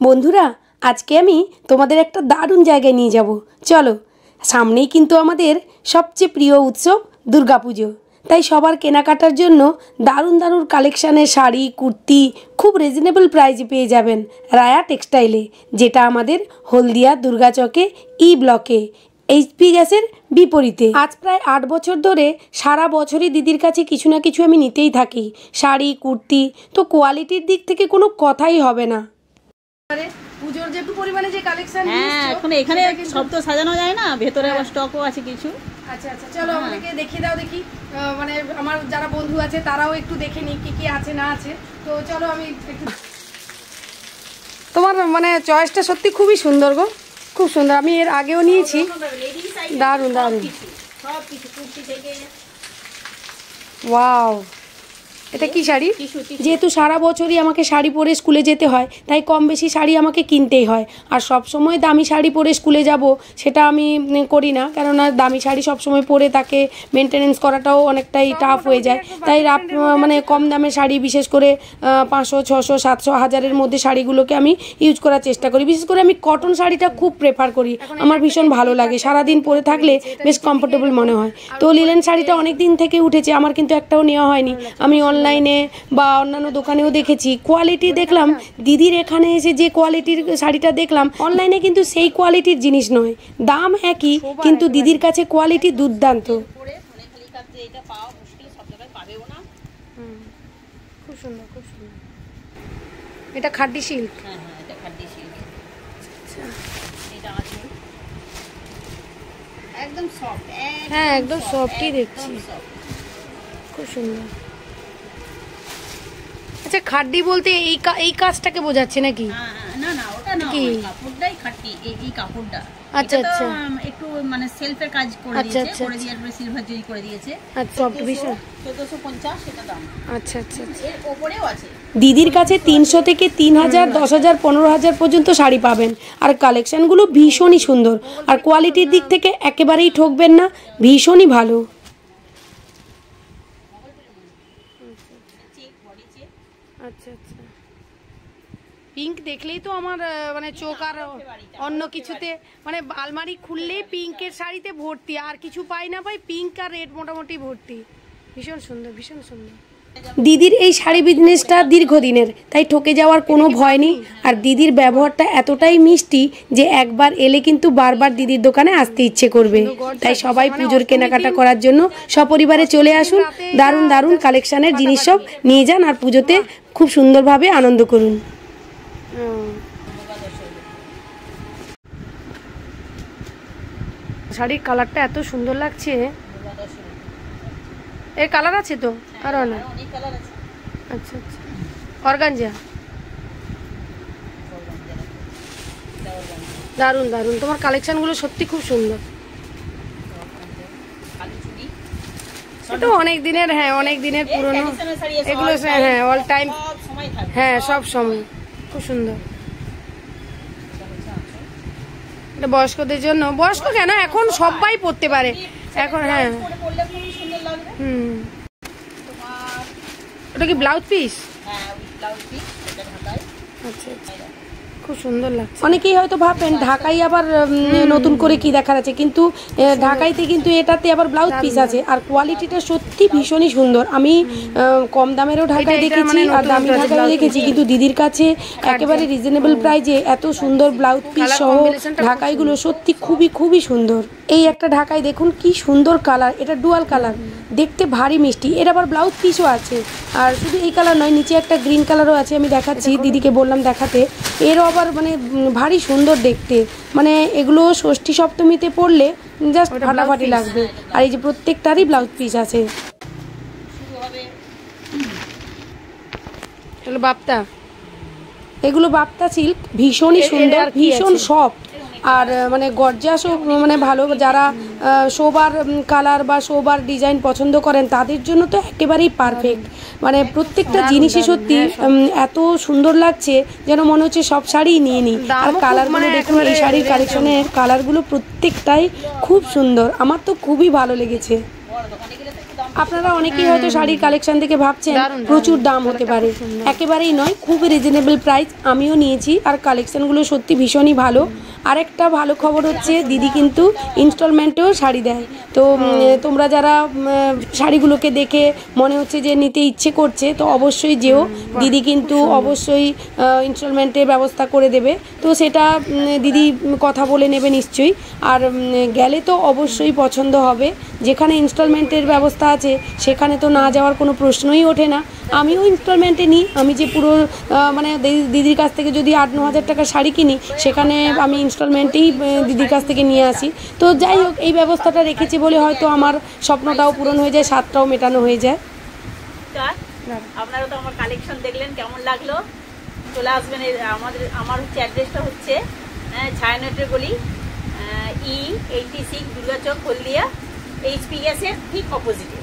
বন্ধুরা আজকে আমি তোমাদের একটা দারুণ জায়গায় নিয়ে যাব। চলো, সামনেই কিন্তু আমাদের সবচেয়ে প্রিয় উৎসব দুর্গাপুজো। তাই সবার কেনাকাটার জন্য দারুণ দারুণ কালেকশানের শাড়ি কুর্তি খুব রিজনেবল প্রাইসে পেয়ে যাবেন রায়া টেক্সটাইলে, যেটা আমাদের হলদিয়া দুর্গাচকে ই ব্লকে এইচপি গ্যাসের বিপরীতে। আজ প্রায় 8 বছর ধরে সারা বছরই দিদির কাছে কিছু না কিছু আমি নিতেই থাকি, শাড়ি কুর্তি। তো কোয়ালিটির দিক থেকে কোনো কথাই হবে না। পুজোর যে পরিমাণে যে কালেকশন এখন এখানে সব তো সাজানো যায় না, ভেতরে আবার স্টকও আছে কিছু। আচ্ছা আচ্ছা, চলো আমাদেরকে দেখিয়ে দাও, দেখি মানে আমার যারা বন্ধু আছে তারাও একটু দেখে নিই কি কি আছে না আছে। তো চলো আমি একটু, তোমার মানে চয়েসটা সত্যি খুবই সুন্দর গো, খুব সুন্দর। আমি এর আগেও নিয়েছি, দারুণ দারুণ। ওয়াও, এটা কি শাড়ি? যেহেতু সারা বছরই আমাকে শাড়ি পরে স্কুলে যেতে হয়, তাই কম বেশি শাড়ি আমাকে কিনতেই হয়। আর সব সময় দামি শাড়ি পরে স্কুলে যাব সেটা আমি করি না, কেননা দামি শাড়ি সব সময় পরে তাকে মেনটেনেন্স করাটাও অনেকটাই টাফ হয়ে যায়। তাই মানে কম দামের শাড়ি, বিশেষ করে 500, 600, 700, 1000-এর মধ্যে শাড়িগুলোকে আমি ইউজ করার চেষ্টা করি। বিশেষ করে আমি কটন শাড়িটা খুব প্রেফার করি, আমার ভীষণ ভালো লাগে, সারাদিন পরে থাকলে বেশ কমফোর্টেবল মনে হয়। তো লিলেন শাড়িটা অনেক দিন থেকে উঠেছে, আমার কিন্তু একটাও নেওয়া হয়নি। আমি অনলাইনে বা অন্যান্য দোকানেও দেখেছি, কোয়ালিটি দেখলাম দিদির এখানে এসে যে কোয়ালিটির শাড়িটা দেখলাম, অনলাইনে কিন্তু সেই কোয়ালিটির জিনিস নয়, দাম একই কিন্তু দিদির কাছে কোয়ালিটি দুর্দান্ত। খুব সুন্দর, খুব সুন্দর। এটা খাড্ডি সিল্ক। একদম সফট, হ্যাঁ একদম সফটই দেখছি, খুব সুন্দর। আচ্ছা, খাড্ডি বলতে এই কাজটাকে বোঝাচ্ছে নাকি? না না, ওটা না, ওই কাপড়টাই খাড্ডি, এই কাপড়টা। আচ্ছা আচ্ছা, একটু মানে সেলফের কাজ করে দিয়েছে, করে দিয়ে আর সিলভার জরি করে দিয়েছে। আচ্ছা, সফট বিষয় 1450 এটা দাম। আচ্ছা আচ্ছা, এর উপরেও আছে। দিদির কাছে 300 থেকে 3000, 10,000, 15,000 পর্যন্ত শাড়ি পাবেন। আর কালেকশনগুলো ভীষণই সুন্দর, আর কোয়ালিটির দিক থেকে একেবারেই ঠকবেন না, ভীষণই ভালো। আচ্ছা আচ্ছা, পিঙ্ক দেখলেই তো আমার মানে চোখ আর অন্য কিছুতে, মানে আলমারি খুললেই পিঙ্কের শাড়িতে ভর্তি, আর কিছু পাই না পাই পিঙ্ক আর রেড মোটামুটি ভর্তি। ভীষণ সুন্দর, ভীষণ সুন্দর। দিদির এই শাড়ি বিজনেসটা দীর্ঘদিনের, তাই ঠকে যাওয়ার কোনো ভয় নেই। আর দিদির ব্যবহারটা এতটাই মিষ্টি যে একবার এলে কিন্তু বারবার দিদির দোকানে আসতে ইচ্ছে করবে। তাই সবাই পুজোর কেনাকাটা করার জন্য সপরিবারে চলে আসুন, দারুণ দারুণ কালেকশানের জিনিস সব নিয়ে যান আর পুজোতে খুব সুন্দরভাবে আনন্দ করুন। শাড়ির কালারটা এত সুন্দর লাগছে। এর কালার আছে তো আরো না? আচ্ছা আচ্ছা, অর্গানজা, দারুণ দারুণ। তোমার কালেকশনগুলো সত্যি খুব সুন্দর। এটা অনেক দিনের, হ্যাঁ অনেক দিনের পুরনো এগুলো, হ্যাঁ অল টাইম, হ্যাঁ সব সময় খুব সুন্দর। এটা বয়স্কদের জন্য, বয়স্ক কেন এখন সবাই পরতে পারে এখন। হ্যাঁ হুম, ওটা কি ব্লাউজ পিস? আচ্ছা আচ্ছা, খুব সুন্দর লাগছে। অনেকেই হয়তো ভাবেন ঢাকাই আবার নতুন করে কি দেখার আছে, কিন্তু ঢাকাইতে কিন্তু এটাতে আবার ব্লাউজ পিস আছে, আর কোয়ালিটিটা সত্যি ভীষণই সুন্দর। আমি কম দামেরও ঢাকাই দেখেছি আর দামি ঢাকাইও দেখেছি, কিন্তু দিদির কাছে একেবারে রিজনেবল প্রাইজে এত সুন্দর ব্লাউজ পিস সহ ঢাকাইগুলো সত্যি খুবই খুবই সুন্দর। এই একটা ঢাকাই দেখুন কি সুন্দর কালার, এটা ডুয়াল কালার, দেখতে ভারী মিষ্টি। এর আবার ব্লাউজ পিসও আছে, আর শুধু এই কালার নয়, নিচে একটা গ্রিন কালারও আছে, আমি দেখাচ্ছি, দিদিকে বললাম দেখাতে। এরও আবার মানে ভারী সুন্দর দেখতে, মানে এগুলো ষষ্ঠী সপ্তমীতে পরলে জাস্ট ফাটাফাটি লাগবে। আর এই যে প্রত্যেকটারই ব্লাউজ পিস আছে। এগুলো বাপ্তা, এগুলো বাপ্তা সিল্ক, ভীষণই সুন্দর, ভীষণ সফট, আর মানে গর্জাসও মানে ভালো। যারা শোবার কালার বা শোবার ডিজাইন পছন্দ করেন তাদের জন্য তো একেবারেই পারফেক্ট। মানে প্রত্যেকটা জিনিসই সত্যি এত সুন্দর লাগছে যেন মনে হচ্ছে সব শাড়িই নিয়ে নিই। আর কালারগুলো দেখুন, এই শাড়ির কালেকশনের কালারগুলো প্রত্যেকটাই খুব সুন্দর, আমার তো খুবই ভালো লেগেছে। আপনারা অনেকেই হয়তো শাড়ির কালেকশন থেকে ভাবছেন প্রচুর দাম হতে পারে, একেবারেই নয়, খুব রিজনেবল প্রাইস। আমিও নিয়েছি আর কালেকশনগুলো সত্যি ভীষণই ভালো। আরেকটা ভালো খবর হচ্ছে দিদি কিন্তু ইনস্টলমেন্টেও শাড়ি দেয়। তো তোমরা যারা শাড়িগুলোকে দেখে মনে হচ্ছে যে নিতে ইচ্ছে করছে তো অবশ্যই যেও, দিদি কিন্তু অবশ্যই ইনস্টলমেন্টের ব্যবস্থা করে দেবে। তো সেটা দিদি কথা বলে নেবে নিশ্চয়ই। আর গেলে তো অবশ্যই পছন্দ হবে। যেখানে ইনস্টলমেন্টের ব্যবস্থা আছে সেখানে তো না যাওয়ার কোনো প্রশ্নই ওঠে না। আমিও ইনস্টলমেন্টে নিই, আমি যে পুরো মানে দিদির কাছ থেকে যদি 8-9 হাজার টাকার শাড়ি কিনি সেখানে আমি ইনস্টলমেন্টেই দিদির কাছ থেকে নিয়ে আসি। তো যাই হোক, এই ব্যবস্থাটা রেখেছি বলে হয়তো আমার স্বপ্নটাও পূরণ হয়ে যায়, স্বাদটাও মেটানো হয়ে যায়। আপনারা তো আমার কালেকশন দেখলেন, কেমন লাগলো? চলে আসবেন। আমার হচ্ছে অ্যাড্রেসটা হচ্ছে ছায়ানটের গলি, E86 দুর্গাচক, হলদিয়া, HP গ্যাসের ঠিক অপোজিটে।